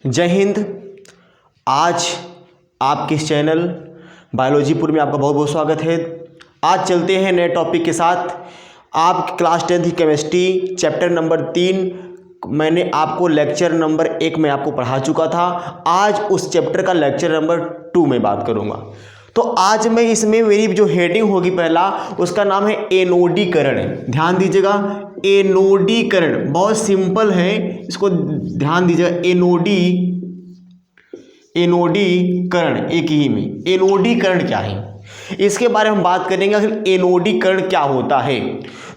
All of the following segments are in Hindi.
जय हिंद। आज आपके इस चैनल बायोलॉजीपुर में आपका बहुत बहुत स्वागत है। आज चलते हैं नए टॉपिक के साथ। आप क्लास 10th की केमिस्ट्री चैप्टर नंबर 3 मैंने आपको लेक्चर नंबर 1 में आपको पढ़ा चुका था। आज उस चैप्टर का लेक्चर नंबर 2 में बात करूंगा। तो आज मैं इसमें मेरी जो हेडिंग होगी पहला उसका नाम है एनोडीकरण। ध्यान दीजिएगा, एनोडीकरण बहुत सिंपल है, इसको ध्यान दीजिएगा। एनोडीकरण एक ही में। एनोडीकरण क्या है इसके बारे में हम बात करेंगे। आखिर एनोडीकरण क्या होता है?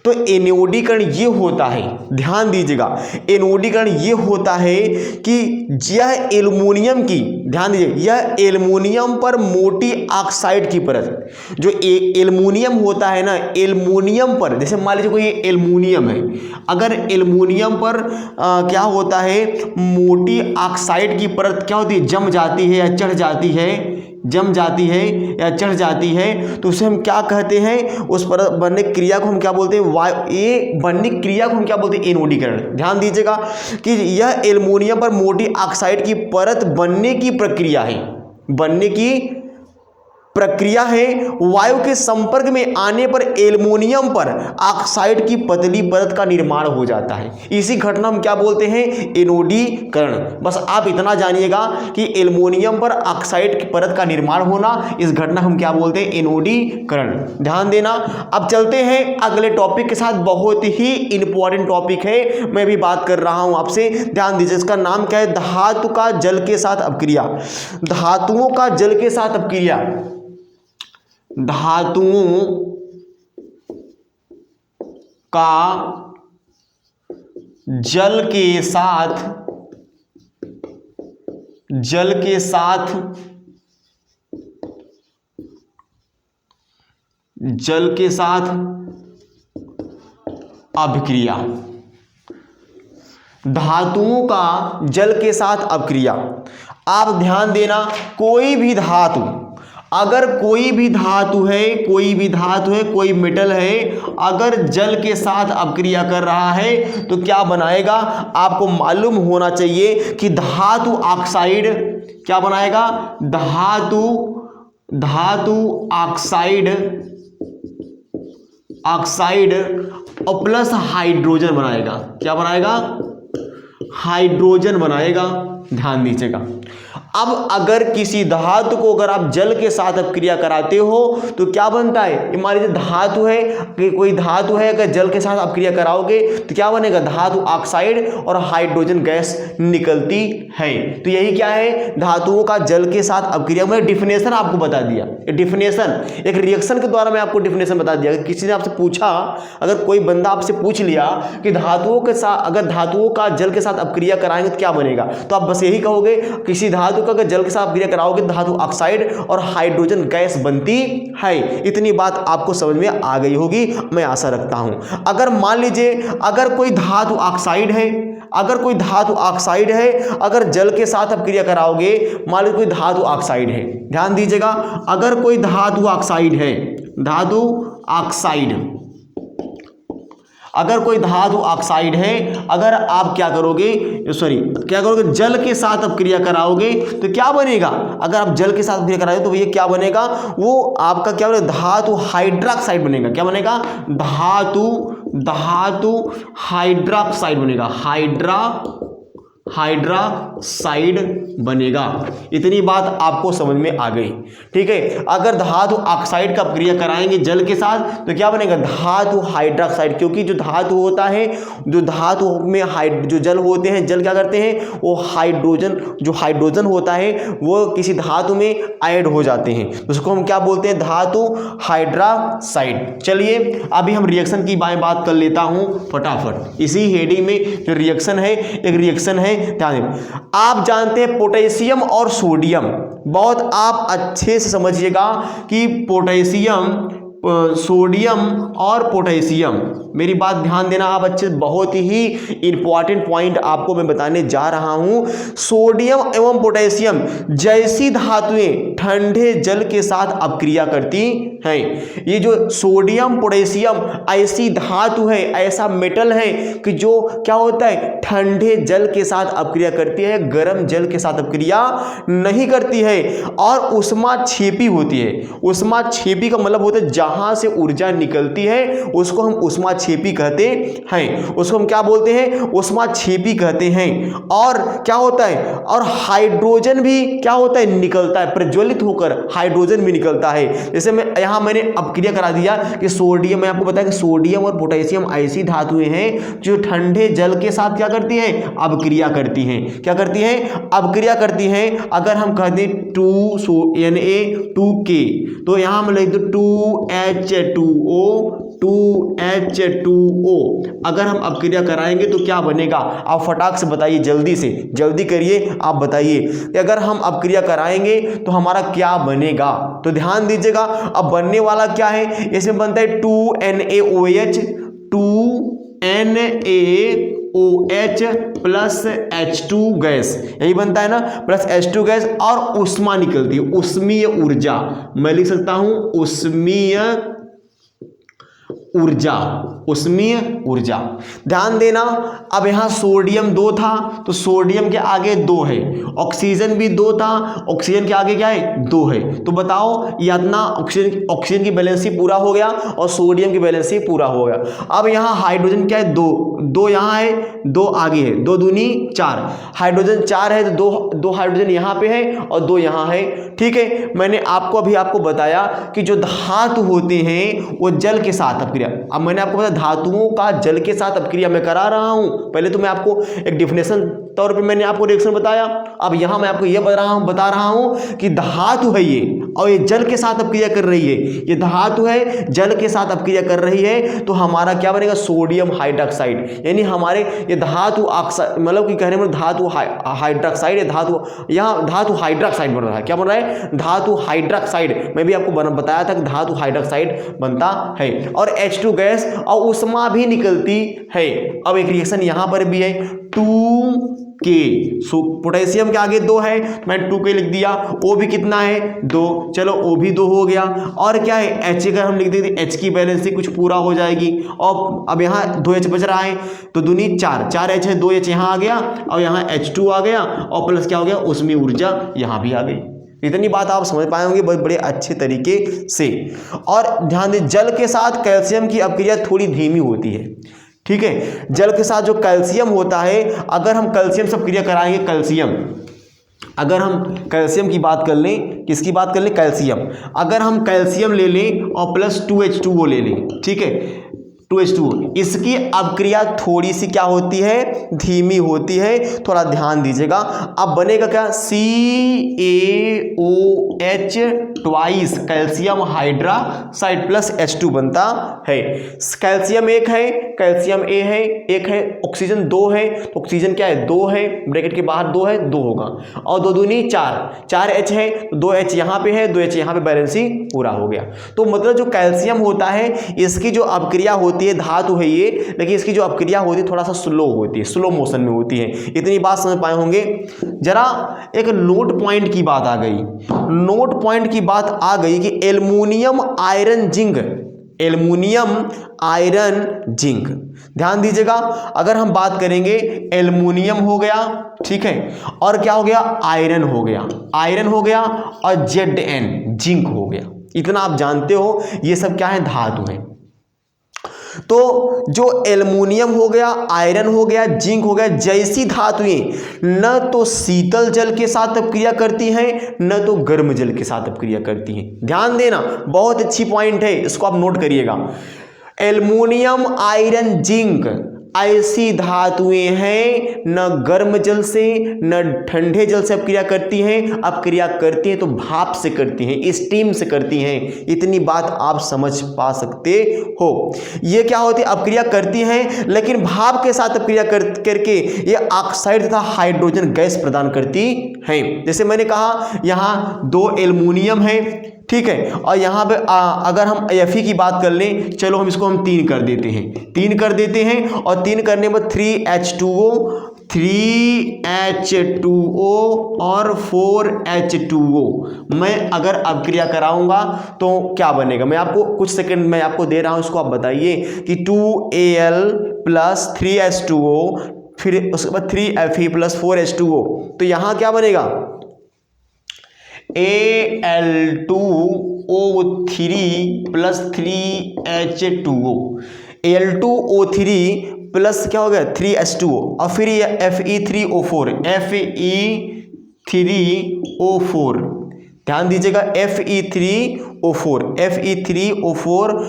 तो एनोडीकरण ये होता है, ध्यान दीजिएगा, एनोडीकरण ये होता है कि यह एल्युमिनियम की, ध्यान दीजिए, यह एल्युमिनियम पर मोटी ऑक्साइड की परत, जो एल्युमिनियम होता है ना, एल्युमिनियम पर, जैसे मान लीजिए कोई एल्युमिनियम है, अगर एल्युमिनियम पर क्या होता है, मोटी ऑक्साइड की परत क्या होती है, जम जाती है या चढ़ जाती है, जम जाती है या चढ़ जाती है, तो उसे हम क्या कहते हैं, उस पर बनने क्रिया को हम क्या बोलते हैं, ये बनने क्रिया को हम क्या बोलते हैं, एनोडीकरण। ध्यान दीजिएगा कि यह एल्युमिनियम पर मोटी ऑक्साइड की परत बनने की प्रक्रिया है, बनने की प्रक्रिया है। वायु के संपर्क में आने पर एल्युमिनियम पर ऑक्साइड की पतली परत का निर्माण हो जाता है। इसी घटना हम क्या बोलते हैं, एनोडीकरण। बस आप इतना जानिएगा कि एल्युमिनियम पर ऑक्साइड की परत का निर्माण होना, इस घटना हम क्या बोलते हैं, एनोडीकरण। ध्यान देना। अब चलते हैं अगले टॉपिक के साथ। बहुत ही इंपॉर्टेंट टॉपिक है, मैं भी बात कर रहा हूं आपसे, ध्यान दीजिए। इसका नाम क्या है, धातु का जल के साथ अपक्रिया। धातुओं का जल के साथ अपक्रिया, धातुओं का जल के साथ अभिक्रिया। धातुओं का जल के साथ अपक्रिया। आप ध्यान देना, कोई भी धातु, अगर कोई भी धातु है, कोई मेटल है, अगर जल के साथ अपक्रिया कर रहा है तो क्या बनाएगा, आपको मालूम होना चाहिए कि धातु ऑक्साइड क्या बनाएगा, धातु ऑक्साइड और प्लस हाइड्रोजन बनाएगा। क्या बनाएगा, हाइड्रोजन बनाएगा। ध्यान दीजिएगा। अब अगर किसी धातु को अगर आप जल के साथ अपक्रिया कराते हो तो क्या बनता है, मान लीजिए धातु है, कोई धातु है, अगर जल के साथ अपक्रिया कराओगे तो क्या बनेगा, धातु ऑक्साइड और हाइड्रोजन गैस निकलती है। तो यही क्या है, धातुओं का जल के साथ अपक्रिया। मैं डिफिनेशन आपको बता दिया, डिफिनेशन एक रिएक्शन के द्वारा मैं आपको डिफिनेशन बता दिया। किसी ने आपसे पूछा, अगर कोई बंदा आपसे पूछ लिया कि धातुओं के साथ, अगर धातुओं का जल के साथ अपक्रिया कराएंगे तो क्या बनेगा, तो आप बस यही कहोगे, किसी धातु का अगर जल के साथ अपक्रिया कराओगे धातु ऑक्साइड और हाइड्रोजन गैस बनती है। इतनी बात आपको समझ में आ गई होगी, मैं आशा रखता हूं। अगर मान लीजिए अगर कोई धातु ऑक्साइड है, अगर जल के साथ अपक्रिया कराओगे, मान लीजिए कोई धातु ऑक्साइड है, ध्यान दीजिएगा, अगर कोई धातु ऑक्साइड है, अगर कोई धातु ऑक्साइड है, अगर आप क्या करोगे, जल के साथ अपक्रिया कराओगे तो क्या बनेगा, अगर आप जल के साथ अपक्रिया कराओगे तो ये क्या बनेगा, वो आपका क्या बनेगा, धातु हाइड्रोक्साइड बनेगा। क्या बनेगा, धातु हाइड्रोक्साइड बनेगा, हाइड्रोक्साइड बनेगा। इतनी बात आपको समझ में आ गई, ठीक है। अगर धातु ऑक्साइड का अपक्रिया कराएंगे जल के साथ तो क्या बनेगा, धातु हाइड्रोक्साइड। क्योंकि जो धातु होता है, जो धातु में जो जल होते हैं, जल क्या करते हैं, वो हाइड्रोजन होता है वो किसी धातु में ऐड हो जाते हैं, उसको हम क्या बोलते हैं, धातु हाइड्रोक्साइड। चलिए अभी हम रिएक्शन की बात कर लेता हूं फटाफट। इसी हेडिंग में जो रिएक्शन है, एक रिएक्शन है, ध्यान दें। आप जानते हैं पोटेशियम और सोडियम, बहुत आप अच्छे से समझिएगा कि पोटेशियम, सोडियम और पोटेशियम, मेरी बात ध्यान देना आप अच्छे, बहुत ही इंपॉर्टेंट पॉइंट आपको मैं बताने जा रहा हूं। सोडियम एवं पोटेशियम जैसी धातुएं ठंडे जल के साथ अपक्रिया करती हैं। ये जो सोडियम पोटेशियम ऐसी धातु है, ऐसा मेटल है कि जो क्या होता है, ठंडे जल के साथ अपक्रिया करती है, गर्म जल के साथ अपक्रिया नहीं करती है और ऊष्माक्षेपी होती है। ऊष्माक्षेपी का मतलब होता है जहां से ऊर्जा निकलती है उसको हम ऊष्माक्षेपी कहते हैं। उसको हम क्या बोलते हैं, ऊष्माक्षेपी कहते हैं। और क्या होता है, और हाइड्रोजन भी क्या होता है, निकलता है, प्रज्वलित होकर हाइड्रोजन भी निकलता है। जैसे मैंने अपक्रिया करा दिया कि सोडियम, मैं आपको बताया कि सोडियम और पोटेशियम ऐसी धातुएं हैं जो ठंडे जल के साथ क्या करती हैं, अपक्रिया करती हैं। क्या करती हैं, अपक्रिया करती हैं। अगर हम कहते हैं 2Na2K तो यहां हम लिख दो 2H2O 2H2O। अगर हम अपक्रिया कराएंगे तो क्या बनेगा, आप फटाक से बताइए, जल्दी से जल्दी करिए, आप बताइए कि अगर हम अपक्रिया कराएंगे तो हमारा क्या बनेगा। तो ध्यान दीजिएगा, अब बनने वाला क्या है, इसमें बनता है 2NaOH 2NaOH plus H2 gas, यही बनता है ना, प्लस H2 गैस, और ऊष्मा निकलती है, ऊष्मीय ऊर्जा। मैं लिख सकता हूं ऊष्मीय ऊर्जा, ऊष्मीय ऊर्जा। ध्यान देना, अब यहां सोडियम 2 था तो सोडियम के आगे 2 है, ऑक्सीजन भी 2 था, ऑक्सीजन के आगे क्या है, 2 है। तो बताओ इतना ऑक्सीजन की बैलेंसी पूरा हो गया और सोडियम की बैलेंसी पूरा हो गया। अब यहां हाइड्रोजन क्या है, 2 यहां है, 2 आगे है, 2 दूनी 4, हाइड्रोजन 4 है तो 2 हाइड्रोजन यहां पे है और 2 यहां है। ठीक है, मैंने आपको बताया कि जो धातु होते हैं वो जल के साथ अपक्रिया, अब मैंने आपको बताया धातुओं का जल के साथ अपक्रिया मैं करा रहा हूं। पहले तो मैं आपको एक डिफिनेशन तौर पे मैंने आपको रिएक्शन बताया, अब यहां मैं आपको यह बता रहा हूं कि धातु है ये और ये जल के साथ अपक्रिया कर रही है, ये धातु है जल के साथ अपक्रिया कर रही है, तो हमारा क्या बनेगा, सोडियम हाइड्रोक्साइड। यानी हमारे ये धातु ऑक्साइड, मतलब कि कहने में धातु हाइड्रोक्साइड है, धातु यहाँ धातु हाइड्रोक्साइड बन रहा है। क्या बन रहा है, धातु हाइड्रोक्साइड। मैं भी आपको बताया था कि धातु हाइड्रोक्साइड बनता है और H2 गैस और ऊष्मा भी निकलती है। अब एक रिएक्शन यहां पर भी है 2K, पोटेशियम के आगे 2 है, मैं 2K लिख दिया, O भी कितना है, 2, चलो O भी 2 हो गया। और क्या है, H अगर हम लिख देते, H की बैलेंसी कुछ पूरा हो जाएगी। और अब यहाँ 2H बच रहा है तो दूनी 4 H है, 2H यहाँ आ गया और यहाँ H2 आ गया और प्लस क्या हो गया, ऊष्मीय ऊर्जा यहाँ भी आ गई। इतनी बात आप समझ पाए होंगे बहुत बड़े अच्छे तरीके से। और ध्यान दें, जल के साथ कैल्शियम की अपक्रिया थोड़ी धीमी होती है। ठीक है, जल के साथ जो कैल्शियम होता है, अगर हम कैल्शियम से अपक्रिया कराएंगे, कैल्शियम, अगर हम कैल्शियम की बात कर लें, किसकी बात कर लें, कैल्शियम, अगर हम कैल्शियम ले लें और प्लस 2H2O ले लें, ठीक है, 2H2O, इसकी अपक्रिया थोड़ी सी क्या होती है, धीमी होती है, थोड़ा ध्यान दीजिएगा। अब बनेगा क्या, CaOH twice calcium hydroxide plus H2 बनता है। कैल्शियम 1 है, कैल्शियम A है, 1 है, ऑक्सीजन 2 है, तो ऑक्सीजन क्या है, 2 है, ब्रैकेट के बाहर 2 है, 2 होगा, और 2 दूनी 4 H है, 2 H यहाँ पे है, 2 H यहाँ पे, बैलेंसी पूरा हो गया। तो मतलब जो कैल्शियम होता है इसकी जो अपक्रिया होती है, धातु है ये, लेकिन इसकी जो अपक्रिया होती है थोड़ा सा स्लो होती है, स्लो मोशन में होती है। इतनी बात समझ पाए होंगे। जरा एक नोट पॉइंट की बात आ गई, नोट पॉइंट की बात आ गई कि aluminium iron zinc, aluminium iron zinc, ध्यान दीजिएगा। अगर हम बात करेंगे, एल्युमिनियम हो गया, ठीक है, और क्या हो गया, आयरन हो गया, आयरन हो गया, और Zn जिंक हो गया। इतना आप जानते हो, ये सब क्या है, धातु है। तो जो एल्युमिनियम हो गया, आयरन हो गया, जिंक हो गया, जैसी धातुएं न तो शीतल जल के साथ अपक्रिया करती हैं न तो गर्म जल के साथ अपक्रिया करती हैं। ध्यान देना, बहुत अच्छी पॉइंट है, इसको आप नोट करिएगा। एल्युमिनियम आयरन जिंक ऐसी धातुएं हैं न गर्म जल से न ठंडे जल से अपक्रिया करती हैं, अपक्रिया करती हैं तो भाप से करती हैं, स्टीम से करती हैं। इतनी बात आप समझ पा सकते हो। ये क्या होती है, अपक्रिया करती हैं लेकिन भाप के साथ अपक्रिया करके ये ऑक्साइड तथा हाइड्रोजन गैस प्रदान करती हैं। जैसे मैंने कहा, यहाँ 2 एल्युमिनियम है, ठीक है। और यहाँ पे अगर हम Fe की बात कर लें, चलो हम इसको 3 कर देते हैं, 3 कर देते हैं, और 3 करने में 3H2O और 4H2O। मैं अगर अभिक्रिया कराऊंगा तो क्या बनेगा, मैं आपको कुछ सेकंड मैं आपको दे रहा हूं, इसको आप बताइए कि 2Al प्लस 3H2O, फिर उसके बाद 3Fe प्लस 4H2O, तो यहाँ क्या बनेगा Al2O3 plus 3H2O, Al2O3 plus क्या हो गया 3H2O, और फिर ये Fe3O4, Fe3O4, ध्यान दीजिएगा Fe3O4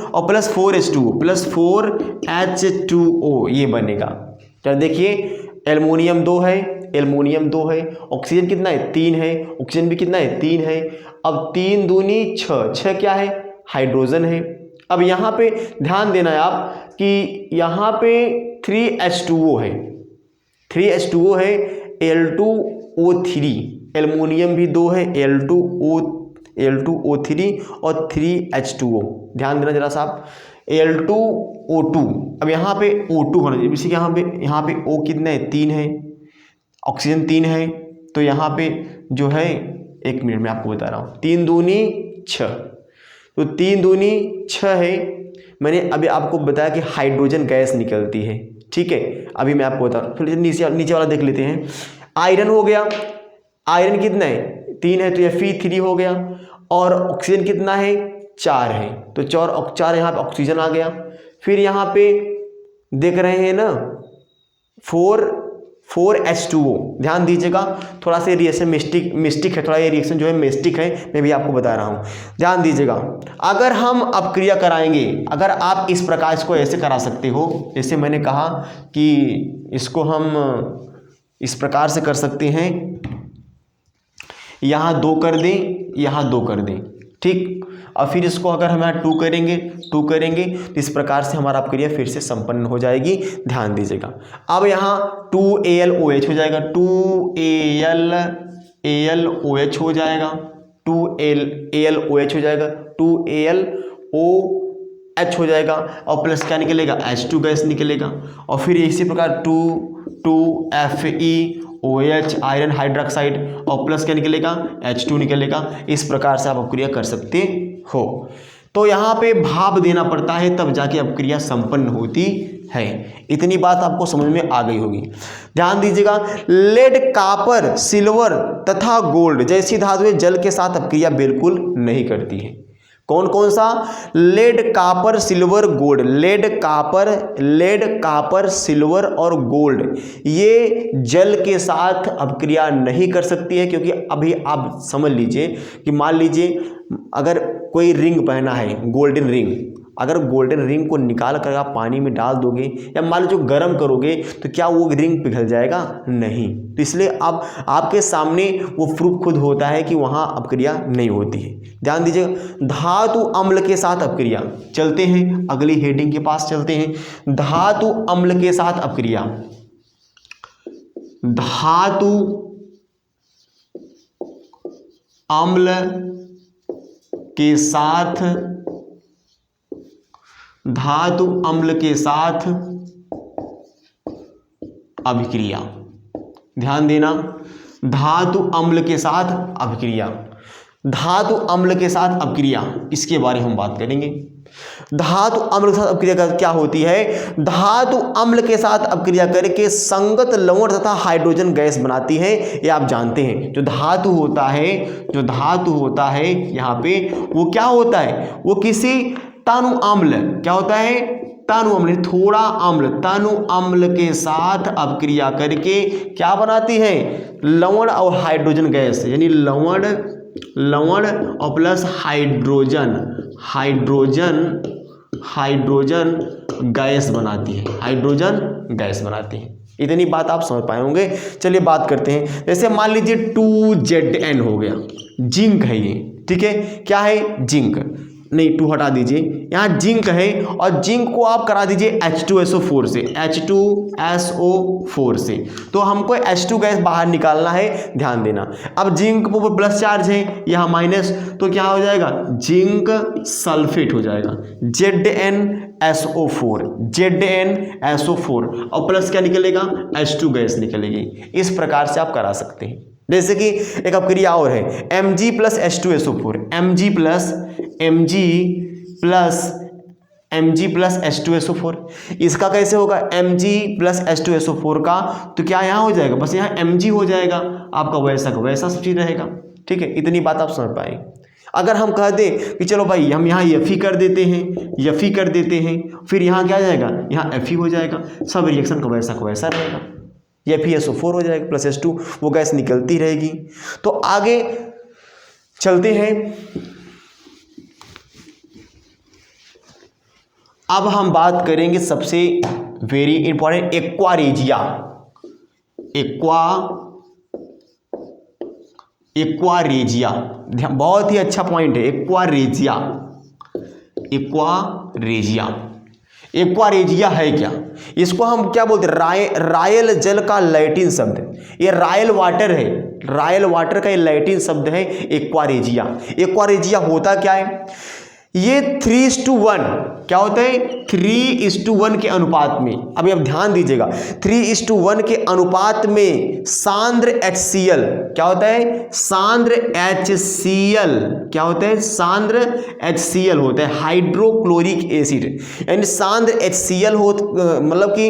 और प्लस 4H2O प्लस 4H2O, ये बनेगा। क्या देखिए, एल्युमिनियम 2 है, एल्युमिनियम 2 है, ऑक्सीजन कितना है 3 है, ऑक्सीजन भी कितना है 3 है। अब 3 दूनी 6, 6 क्या है हाइड्रोजन है। अब यहाँ पे ध्यान देना है आप कि यहाँ पे 3H2O है, 3H2O है, Al2O3, एल्युमिनियम भी 2 है, Al2O3 और 3H2O, ध्यान देना जरा साहब, Al2O2। अब यहाँ पे O2 होना चाहिए, इसी के यहाँ पे O कितना है 3 है, ऑक्सीजन 3 है, तो यहाँ पे जो है, एक मिनट में आपको बता रहा हूँ, 3 दूनी 6, तो 3 दूनी 6 है। मैंने अभी आपको बताया कि हाइड्रोजन गैस निकलती है, ठीक है। अभी मैं आपको बता रहा हूँ, फिर नीचे वाला देख लेते हैं। आयरन हो गया, आयरन कितना है 3 है, तो Fe3 हो गया, और ऑक्सीजन कितना है 4 है, तो 4 यहाँ पे ऑक्सीजन आ गया। फिर यहाँ पे देख रहे हैं ना 4H2O, ध्यान दीजिएगा, थोड़ा सा रिएक्शन मिस्टिक है, थोड़ा ये रिएक्शन जो है मिस्टिक है, मैं भी आपको बता रहा हूँ, ध्यान दीजिएगा। अगर हम अपक्रिया कराएंगे, अगर आप इस प्रकार इसको ऐसे करा सकते हो, जैसे मैंने कहा कि इसको हम इस प्रकार से कर सकते हैं, यहाँ 2 कर दें, यहाँ 2 कर दें, ठीक। और फिर इसको अगर हम यहाँ 2 करेंगे तो इस प्रकार से हमारा अपक्रिया फिर से संपन्न हो जाएगी, ध्यान दीजिएगा। अब यहाँ 2AlOH हो जाएगा, 2AlOH हो जाएगा, 2AlOH हो जाएगा, 2AlOH हो जाएगा, और प्लस क्या निकलेगा H2 गैस निकलेगा, और फिर इसी प्रकार 2FeOH आयरन हाइड्रोक्साइड, और प्लस क्या निकलेगा H2 निकलेगा। इस प्रकार से आप अपक्रिया कर सकते हो। तो यहाँ पे भाप देना पड़ता है, तब जाके अपक्रिया संपन्न होती है। इतनी बात आपको समझ में आ गई होगी। ध्यान दीजिएगा, लेड, कॉपर, सिल्वर तथा गोल्ड जैसी धातुएं जल के साथ अपक्रिया बिल्कुल नहीं करती है। कौन कौन सा, lead, copper, silver, gold, lead, copper, silver और गोल्ड, ये जल के साथ अपक्रिया नहीं कर सकती है। क्योंकि अभी आप समझ लीजिए कि मान लीजिए अगर कोई रिंग पहना है, गोल्डन रिंग, अगर गोल्डन रिंग को निकाल कर आप पानी में डाल दोगे या मान लो गर्म करोगे, तो क्या वो रिंग पिघल जाएगा? नहीं। तो इसलिए अब आपके सामने वो प्रूफ खुद होता है कि वहाँ अपक्रिया नहीं होती है। ध्यान दीजिएगा, धातु अम्ल के साथ अपक्रिया। चलते हैं अगली हेडिंग के पास, चलते हैं। धातु अम्ल के साथ अपक्रिया, धातु अम्ल के साथ, धातु अम्ल के साथ अभिक्रिया। ध्यान देना, धातु अम्ल के साथ अभिक्रिया, धातु अम्ल के साथ अपक्रिया, इसके बारे में हम बात करेंगे। धातु अम्ल के साथ अपक्रिया क्या होती है? धातु अम्ल के साथ अपक्रिया करके संगत लवण तथा हाइड्रोजन गैस बनाती है, ये आप जानते हैं। जो धातु होता है यहाँ पे वो क्या होता है? वो किसी तनु अम्ल, क्या होता है? तनु अम्ल, थोड़ा अम्ल, तनु अम्ल के साथ अपक्रिया करके क्या बनाती है? लवण और हाइड्रोजन गैस, यानी लवण और प्लस हाइड्रोजन गैस बनाती है, हाइड्रोजन गैस बनाती है। इतनी बात आप समझ पाए होंगे। चलिए बात करते हैं। जैसे मान लीजिए 2Zn हो गया, जिंक है ये, ठीक है। क्या है? जिंक। नहीं, 2 हटा दीजिए, यहाँ जिंक है और जिंक को आप करा दीजिए H2SO4 से, H2SO4 से, तो हमको H2 गैस बाहर निकालना है, ध्यान देना। अब जिंक पर प्लस चार्ज है, यहाँ माइनस, तो क्या हो जाएगा, जिंक सल्फेट हो जाएगा, ZnSO4, ZnSO4 और प्लस क्या निकलेगा, H2 गैस निकलेगी। इस प्रकार से आप करा सकते हैं। जैसे कि एक अब क्रिया और है, Mg plus H2SO4, Mg plus H2SO4, इसका कैसे होगा, Mg प्लस H2SO4 का, तो क्या यहाँ हो जाएगा, बस यहाँ Mg हो जाएगा, आपका वैसा का वैसा चीज रहेगा। ठीक है, इतनी बात आप समझ पाए। अगर हम कह दें कि चलो भाई हम यहाँ Fe कर देते हैं, फिर यहाँ क्या आ जाएगा, यहाँ Fe हो जाएगा, सब रिएक्शन का वैसा रहेगा, FeSO4 हो जाएगा प्लस H2, वो गैस निकलती रहेगी। तो आगे चलते हैं। अब हम बात करेंगे सबसे वेरी इंपॉर्टेंट, एक्वारेजिया। बहुत ही अच्छा पॉइंट है, एक्वारेजिया है क्या, इसको हम क्या बोलते हैं, रायल जल का लैटिन शब्द, ये रायल वाटर है, रायल वाटर का ये लैटिन शब्द है एक्वारेजिया। एक्वारेजिया होता क्या है, ये 3:1 क्या होता है, 3:1 के अनुपात में, अभी आप ध्यान दीजिएगा, 3:1 के अनुपात में सांद्र HCl क्या होता है, सांद्र HCl क्या होता है, सांद्र HCl होता है, हाइड्रोक्लोरिक एसिड, यानी सांद्र HCl हो, मतलब कि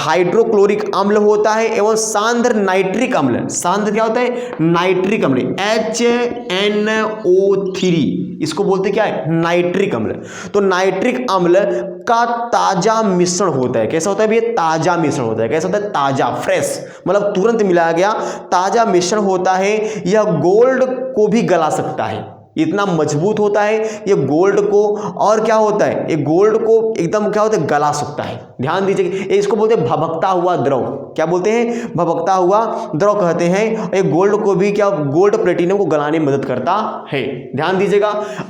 हाइड्रोक्लोरिक अम्ल होता है, एवं सांद्र नाइट्रिक अम्ल, सांद्र क्या होता है, नाइट्रिक अम्ल, HNO3, इसको बोलते क्या है, नाइट्रिक अम्ल। तो नाइट्रिक अम्ल का ताजा मिश्रण होता है, कैसा होता है, ये ताजा मिश्रण होता है, कैसा होता है, ताजा, फ्रेश, मतलब तुरंत मिलाया गया ताजा मिश्रण होता है। यह गोल्ड को भी गला सकता है, इतना मजबूत होता है ये गोल्ड को, और क्या होता है, ये गोल्ड को एकदम क्या होता है, गला सकता है। ध्यान दीजिए, इसको बोलते हैं भभकता हुआ द्रव, क्या बोलते हैं, भभकता हुआ द्रव कहते हैं। ये गोल्ड को भी क्या, गोल्ड प्लेटिनम को गलाने में मदद करता है, ध्यान दीजिएगा।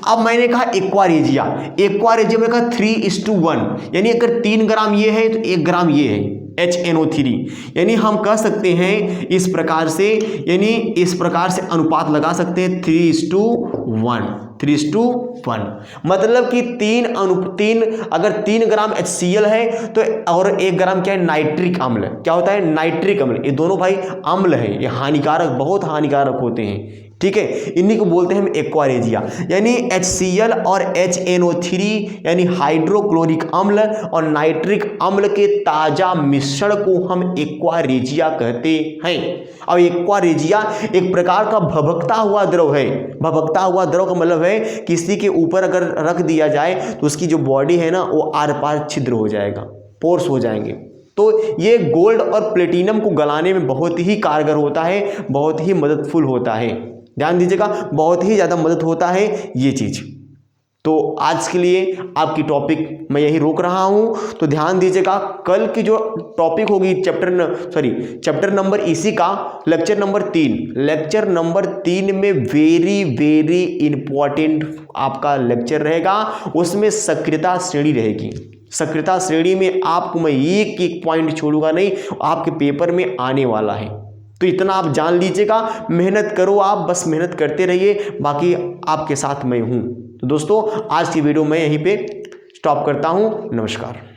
अब मैंने कहा एक्वारेजिया में कहा 3:1, यानी अगर 3 ग्राम ये है तो 1 ग्राम ये है, HNO3, यानी हम कह सकते हैं इस प्रकार से, यानी इस प्रकार से अनुपात लगा सकते हैं 3:1, मतलब कि 3 अगर 3 ग्राम HCl है तो, और 1 ग्राम क्या है, नाइट्रिक अम्ल, क्या होता है, नाइट्रिक अम्ल, ये दोनों भाई अम्ल है, ये हानिकारक, बहुत हानिकारक होते हैं। ठीक है, इन्हीं को बोलते हैं हम एक्वारेजिया, यानी HCl और HNO3 यानी हाइड्रोक्लोरिक अम्ल और नाइट्रिक अम्ल के ताजा मिश्रण को हम एक्वारेजिया कहते हैं। अब एक्वारेजिया एक प्रकार का भभकता हुआ द्रव है। भभकता हुआ द्रव का मतलब है किसी के ऊपर अगर रख दिया जाए तो उसकी जो बॉडी है ना, वो आर पार छिद्र हो जाएगा, पोर्स हो जाएंगे। तो ये गोल्ड और प्लेटिनम को गलाने में बहुत ही कारगर होता है, बहुत ही मददफुल होता है, ध्यान दीजिएगा, बहुत ही ज़्यादा मदद होता है ये चीज़। तो आज के लिए आपकी टॉपिक मैं यही रोक रहा हूँ, तो ध्यान दीजिएगा, कल की जो टॉपिक होगी चैप्टर नंबर इसी का लेक्चर नंबर 3 में वेरी इंपॉर्टेंट आपका लेक्चर रहेगा, उसमें सक्रियता श्रेणी रहेगी। सक्रियता श्रेणी में आपको मैं एक पॉइंट छोड़ूंगा नहीं, आपके पेपर में आने वाला है, तो इतना आप जान लीजिएगा। मेहनत करो, आप बस मेहनत करते रहिए, बाकी आपके साथ मैं हूं। तो दोस्तों आज की वीडियो मैं यहीं पे स्टॉप करता हूं। नमस्कार।